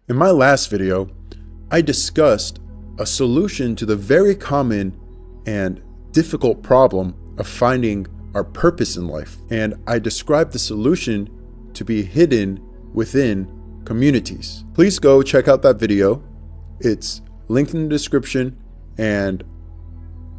In my last video, I discussed a solution to the very common and difficult problem of finding our purpose in life. And I described the solution to be hidden within communities. Please go check out that video. It's linked in the description and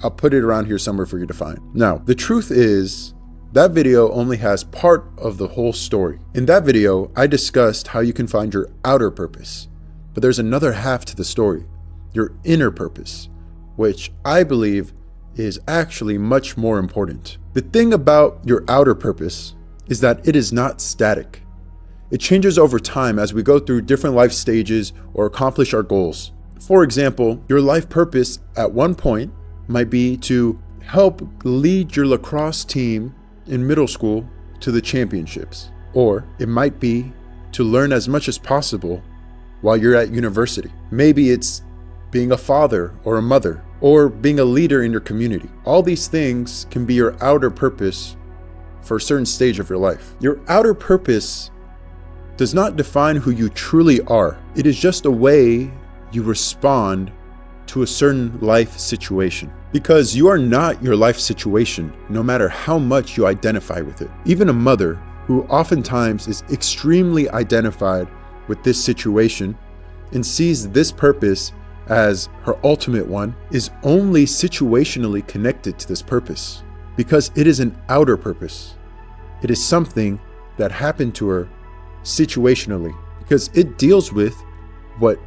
I'll put it around here somewhere for you to find. Now, the truth is that video only has part of the whole story. In that video, I discussed how you can find your outer purpose, but there's another half to the story, your inner purpose, which I believe is actually much more important. The thing about your outer purpose is that it is not static. It changes over time as we go through different life stages or accomplish our goals. For example, your life purpose at one point might be to help lead your lacrosse team in middle school to the championships. Or it might be to learn as much as possible while you're at university. Maybe it's being a father or a mother, or being a leader in your community. All these things can be your outer purpose for a certain stage of your life. Your outer purpose does not define who you truly are. It is just a way you respond to a certain life situation. Because you are not your life situation, no matter how much you identify with it. Even a mother who oftentimes is extremely identified with this situation and sees this purpose as her ultimate one is only situationally connected to this purpose because it is an outer purpose. It is something that happened to her situationally because it deals with what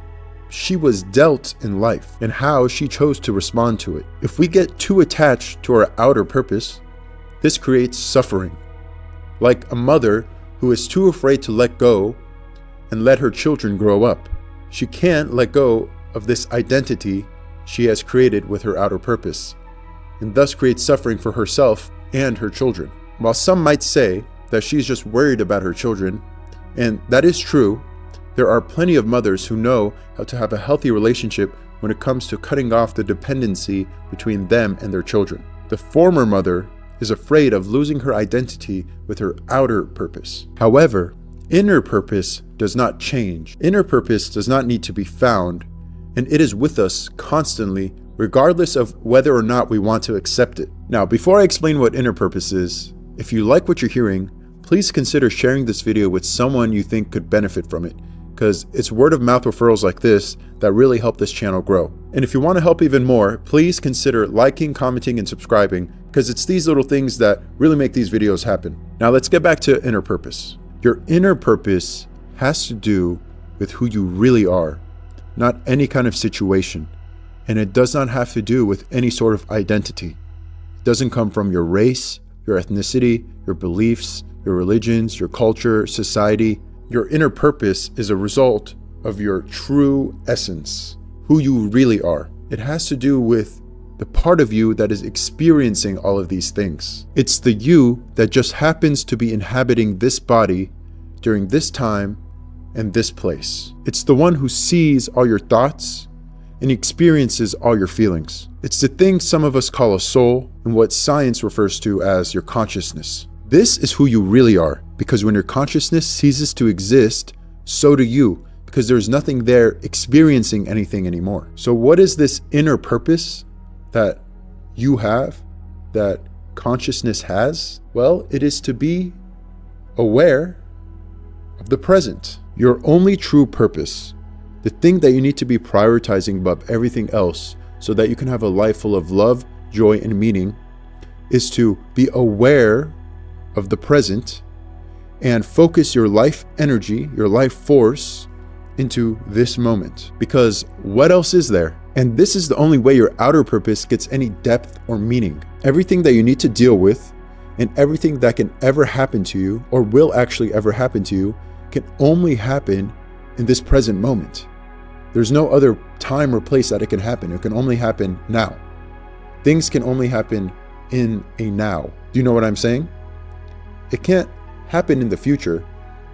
she was dealt in life and how she chose to respond to it. If we get too attached to our outer purpose, this creates suffering. Like a mother who is too afraid to let go and let her children grow up. She can't let go of this identity she has created with her outer purpose, and thus creates suffering for herself and her children. While some might say that she's just worried about her children, and that is true, there are plenty of mothers who know how to have a healthy relationship when it comes to cutting off the dependency between them and their children. The former mother is afraid of losing her identity with her outer purpose. However, inner purpose does not change. Inner purpose does not need to be found, and it is with us constantly, regardless of whether or not we want to accept it. Now, before I explain what inner purpose is, if you like what you're hearing, please consider sharing this video with someone you think could benefit from it, because it's word of mouth referrals like this that really help this channel grow. And if you want to help even more, please consider liking, commenting, and subscribing, because it's these little things that really make these videos happen. Now let's get back to inner purpose. Your inner purpose has to do with who you really are, not any kind of situation. And it does not have to do with any sort of identity. It doesn't come from your race, your ethnicity, your beliefs, your religions, your culture, society. Your inner purpose is a result of your true essence, who you really are. It has to do with the part of you that is experiencing all of these things. It's the you that just happens to be inhabiting this body during this time and this place. It's the one who sees all your thoughts and experiences all your feelings. It's the thing some of us call a soul and what science refers to as your consciousness. This is who you really are, because when your consciousness ceases to exist, so do you, because there's nothing there experiencing anything anymore. So what is this inner purpose that you have, that consciousness has? Well, it is to be aware of the present. Your only true purpose, the thing that you need to be prioritizing above everything else so that you can have a life full of love, joy, and meaning, is to be aware of the present and focus your life energy, your life force into this moment. Because what else is there? And this is the only way your outer purpose gets any depth or meaning. Everything that you need to deal with and everything that can ever happen to you or will actually ever happen to you can only happen in this present moment. There's no other time or place that it can happen. It can only happen now. Things can only happen in a now. Do you know what I'm saying? It can't happen in the future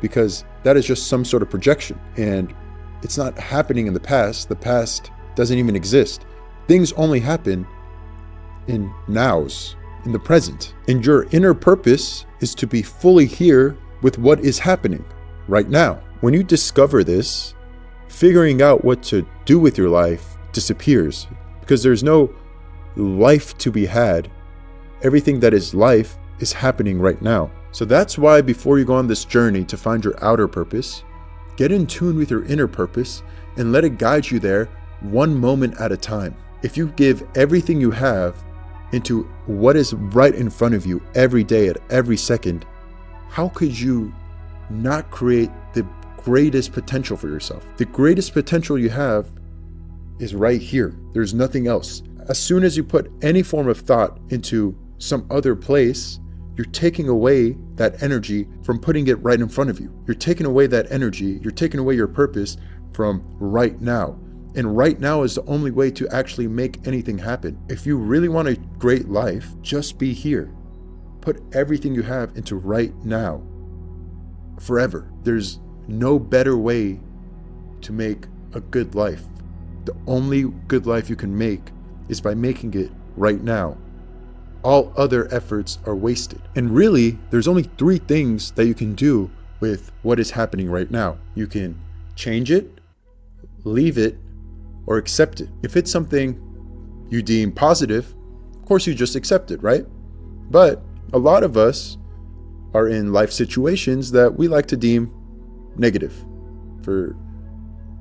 because that is just some sort of projection and it's not happening in the past. The past doesn't even exist. Things only happen in nows, in the present. And your inner purpose is to be fully here with what is happening right now. When you discover this, figuring out what to do with your life disappears because there's no life to be had. Everything that is life is happening right now. So that's why before you go on this journey to find your outer purpose, get in tune with your inner purpose and let it guide you there one moment at a time. If you give everything you have into what is right in front of you every day at every second, how could you not create the greatest potential for yourself? The greatest potential you have is right here. There's nothing else. As soon as you put any form of thought into some other place, you're taking away that energy from putting it right in front of you. You're taking away that energy, you're taking away your purpose from right now. And right now is the only way to actually make anything happen. If you really want a great life, just be here. Put everything you have into right now. Forever. There's no better way to make a good life. The only good life you can make is by making it right now. All other efforts are wasted. And really, there's only 3 things that you can do with what is happening right now. You can change it, leave it, or accept it. If it's something you deem positive, of course you just accept it, right? But a lot of us are in life situations that we like to deem negative for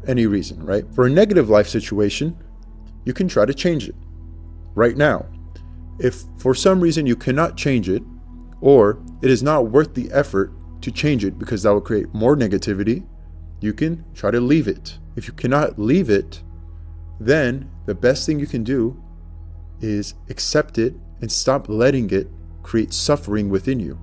any reason, right? For a negative life situation, you can try to change it right now. If for some reason you cannot change it, or it is not worth the effort to change it because that will create more negativity, you can try to leave it. If you cannot leave it, then the best thing you can do is accept it and stop letting it create suffering within you.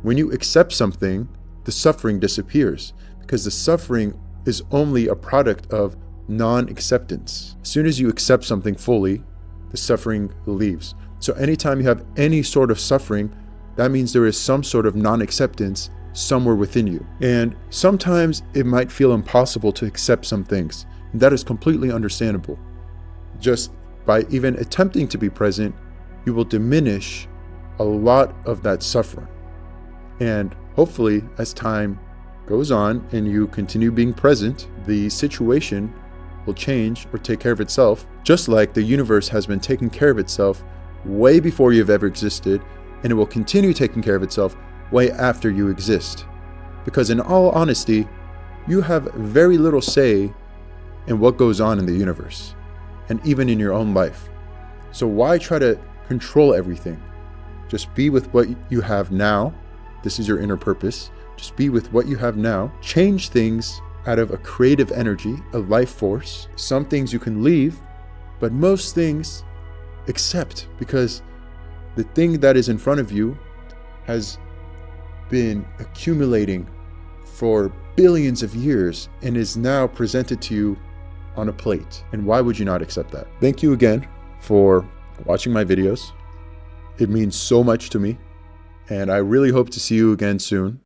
When you accept something, the suffering disappears because the suffering is only a product of non-acceptance. As soon as you accept something fully, the suffering leaves. So anytime you have any sort of suffering, that means there is some sort of non-acceptance somewhere within you. And sometimes it might feel impossible to accept some things. And that is completely understandable. Just by even attempting to be present, you will diminish a lot of that suffering. And hopefully, as time goes on and you continue being present, the situation will change or take care of itself, just like the universe has been taking care of itself way before you've ever existed, and it will continue taking care of itself way after you exist. Because in all honesty, you have very little say in what goes on in the universe, and even in your own life. So why try to control everything? Just be with what you have now. This is your inner purpose. Just be with what you have now. Change things out of a creative energy, a life force. Some things you can leave, but most things accept, because the thing that is in front of you has been accumulating for billions of years and is now presented to you on a plate. And why would you not accept that? Thank you again for watching my videos. It means so much to me, and I really hope to see you again soon.